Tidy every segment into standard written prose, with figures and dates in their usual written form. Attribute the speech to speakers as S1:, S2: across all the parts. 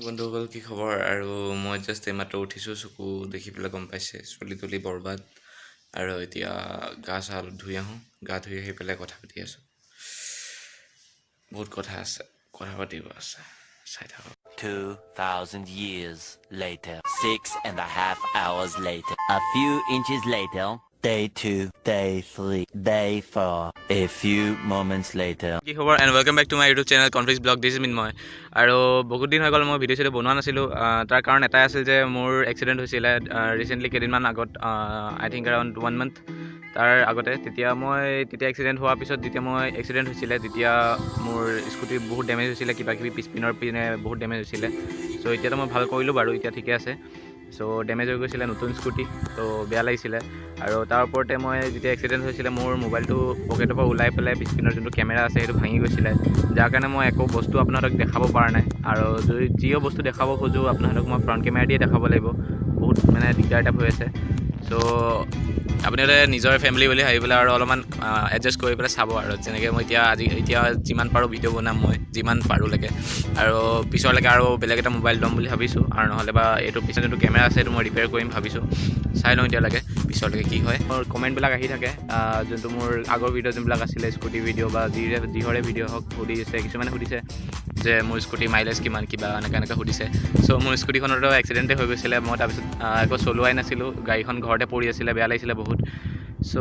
S1: বন্ধুসকল কি খবৰ আৰু মই জাষ্ট এইমাত্ৰ উঠিছোঁ চকু দেখি পেলাই গম পাইছে চুলি তুলি বৰবাদ আৰু এতিয়া গা চা ধুই আহোঁ গা ধুই আহি পেলাই কথা পাতি আছোঁ বহুত কথা আছে কথা পাতিব আছে চাই থাকক
S2: 2,000 years later 6.5 hours later a few inches later day 2 day 3 day 4 a few moments later
S3: কি খবৰ and welcome back to my YouTube channel conflict blog this Minmoy আৰু বহুত দিন হৈ গ'ল মই ভিডিঅ' চিডিঅ' বনোৱা নাছিলোঁ তাৰ কাৰণ এটাই আছিল যে মোৰ এক্সিডেণ্ট হৈছিলে ৰিচেণ্টলি কেইদিনমান আগত আই থিংক এৰাউণ্ড 1 month তাৰ আগতে তেতিয়া এক্সিডেণ্ট হোৱাৰ পিছত যেতিয়া মই এক্সিডেণ্ট হৈছিলে তেতিয়া মোৰ স্কুটি বহুত ডেমেজ হৈছিলে কিবা কিবি পিছপিনৰ পিনে বহুত ডেমেজ হৈছিলে চ' এতিয়াতো মই ভাল কৰিলোঁ বাৰু এতিয়া ঠিকে আছে চ' ডেমেজ হৈ গৈছিলে নতুন স্কুটি ত' বেয়া লাগিছিলে আৰু তাৰ ওপৰতে মই যেতিয়া এক্সিডেণ্ট হৈছিলে মোৰ মোবাইলটো পকেটৰ পৰা ওলাই পেলাই পিছপিনৰ যোনটো কেমেৰা আছে সেইটো ভাঙি গৈছিলে যাৰ কাৰণে মই একো বস্তু আপোনালোকক দেখাব পৰা নাই আৰু যদি যিও বস্তু দেখাব খোজোঁ আপোনালোকক মই ফ্ৰণ্ট কেমেৰা দিয়ে দেখাব লাগিব বহুত মানে দিগদাৰ টাইপ হৈ আছে চ' আপোনালোকে নিজৰ ফেমিলি বুলি ভাবি পেলাই আৰু অলপমান এডজাষ্ট কৰি পেলাই চাব আৰু যেনেকৈ মই এতিয়া যিমান পাৰোঁ ভিডিঅ' বনাম মই যিমান পাৰোঁলৈকে আৰু পিছলৈকে আৰু বেলেগ এটা মোবাইল ল'ম বুলি ভাবিছোঁ আৰু নহ'লে বা এইটো পিছত যোনটো কেমেৰা আছে সেইটো মই ৰিপেয়াৰ কৰিম ভাবিছোঁ চাই লওঁ এতিয়ালৈকে পিছলৈকে কি হয় মোৰ কমেণ্টবিলাক আহি থাকে যোনটো মোৰ আগৰ ভিডিঅ' যোনবিলাক আছিলে স্কুটি ভিডিঅ' বা যিহৰে ভিডিঅ' হওক সুধিছে কিছুমানে সুধিছে যে মোৰ স্কুটি মাইলেজ কিমান কিবা এনেকৈ সুধিছে চ' মোৰ স্কুটিখনতো এক্সিডেণ্টে হৈ গৈছিলে মই তাৰপিছত একো চলোৱাই নাছিলোঁ গাড়ীখন ঘৰতে পৰি আছিলে বেয়া লাগিছিলে বহুত চ'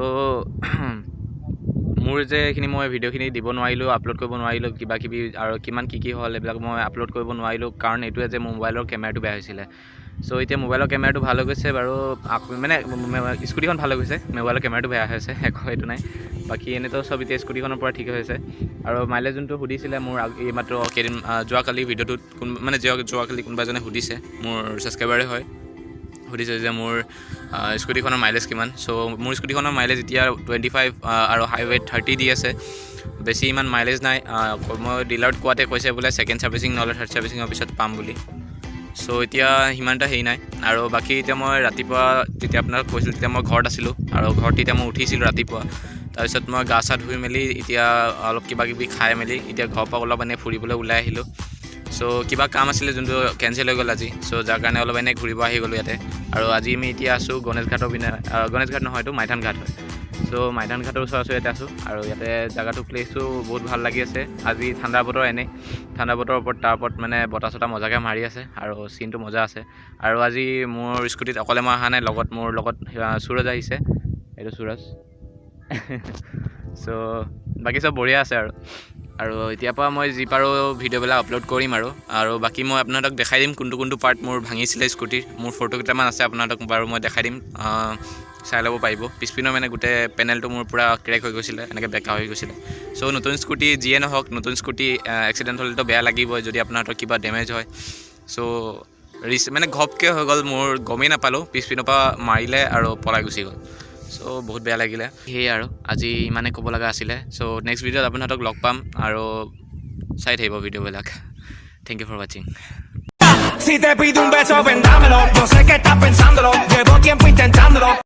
S3: মোৰ যে এইখিনি মই ভিডিঅ'খিনি দিব নোৱাৰিলোঁ আপলোড কৰিব নোৱাৰিলোঁ কিবা কিবি আৰু কিমান কি হ'ল এইবিলাক মই আপলোড কৰিব নোৱাৰিলোঁ কাৰণ এইটোৱে যে মোৰ মোবাইলৰ কেমেৰাটো বেয়া হৈছিলে চ' এতিয়া মোবাইলৰ কেমেৰাটো ভাল হৈ গৈছে বাৰু মানে স্কুটিখন ভাল হৈ গৈছে মোবাইলৰ কেমেৰাটো বেয়া হৈছে একো এইটো নাই বাকী এনেতো চব এতিয়া স্কুটিখনৰ পৰা ঠিক হৈছে আৰু মাইলেজ যোনটো সুধিছিলে মোৰ এইমাত্ৰ কেইদিন যোৱাকালি ভিডিঅ'টোত যোৱাকালি কোনোবা এজনে সুধিছে মোৰ ছাবস্ক্ৰাইবাৰে হয় সুধিছে যে মোৰ স্কুটিখনৰ মাইলেজ কিমান চ' মোৰ স্কুটিখনৰ মাইলেজ এতিয়া 25 আৰু হাইৱেত 30 দি আছে বেছি ইমান মাইলেজ নাই মই ডিলাৰত কোৱাতে কৈছে বোলে ছেকেণ্ড ছাৰ্ভিচিং নহ'লে থাৰ্ড ছাৰ্ভিচিঙৰ পিছত পাম বুলি চ' এতিয়া সিমান এটা হেৰি নাই আৰু বাকী এতিয়া মই ৰাতিপুৱা যেতিয়া আপোনাক কৈছিলোঁ তেতিয়া মই ঘৰত আছিলোঁ আৰু ঘৰত তেতিয়া মই উঠিছিলোঁ ৰাতিপুৱা তাৰপিছত মই গা চা ধুই মেলি এতিয়া অলপ কিবা কিবি খাই মেলি এতিয়া ঘৰৰ পৰা অলপ এনেই ফুৰিবলৈ ওলাই আহিলোঁ চ' কিবা কাম আছিলে যোনটো কেঞ্চেল হৈ গ'ল আজি চ' যাৰ কাৰণে অলপ এনেই ঘূৰিব আহি গ'লোঁ ইয়াতে আৰু আজি আমি এতিয়া আছোঁ গণেশ ঘাটৰ পিনে গণেশ ঘাট নহয় এইটো মাইথান ঘাট হয় চ' মাইথান ঘাটৰ ওচৰে আছোঁ আৰু ইয়াতে জেগাটো প্লেচটো বহুত ভাল লাগি আছে আজি ঠাণ্ডা বতৰ এনেই ঠাণ্ডা বতৰৰ ওপৰত তাৰ ওপৰত মানে বতাহ চতাহ মজাকৈ মাৰি আছে আৰু চিনটো মজা আছে আৰু আজি মোৰ স্কুটিত অকলে মই অহা নাই মোৰ লগত সুৰজ আহিছে এইটো সুৰজ চ' বাকী চব বঢ়িয়া আছে আৰু এতিয়াৰ পৰা মই যি পাৰোঁ ভিডিঅ'বিলাক আপলোড কৰিম আৰু বাকী মই আপোনালোকক দেখাই দিম কোনটো পাৰ্ট মোৰ ভাঙিছিলে স্কুটিৰ মোৰ ফটো কেইটামান আছে আপোনালোকক বাৰু মই দেখাই দিম চাই ল'ব পাৰিব পিছপিনৰ মানে গোটেই পেনেলটো মোৰ পূৰা ক্ৰেক হৈ গৈছিলে এনেকৈ বেকা হৈ গৈছিলে চ' নতুন স্কুটি যিয়ে নহওক নতুন স্কুটি এক্সিডেণ্ট হ'লেতো বেয়া লাগিবই যদি আপোনালোকৰ কিবা ডেমেজ হয় চ' মানে ঘপকৈ হৈ গ'ল মোৰ গমেই নাপালোঁ পিছপিনৰ পৰা মাৰিলে আৰু পলাই গুচি গ'ল চ' বহুত বেয়া লাগিলে সেয়ে আৰু আজি ইমানে ক'ব লগা আছিলে চ' নেক্সট ভিডিঅ'ত আপোনালোকক লগ পাম আৰু চাই থাকিব ভিডিঅ'বিলাক থেংক ইউ ফৰ ৱাচিং
S4: Si te pido un beso, vendámelo. Yo sé que estás pensándolo. Llevo tiempo intentándolo.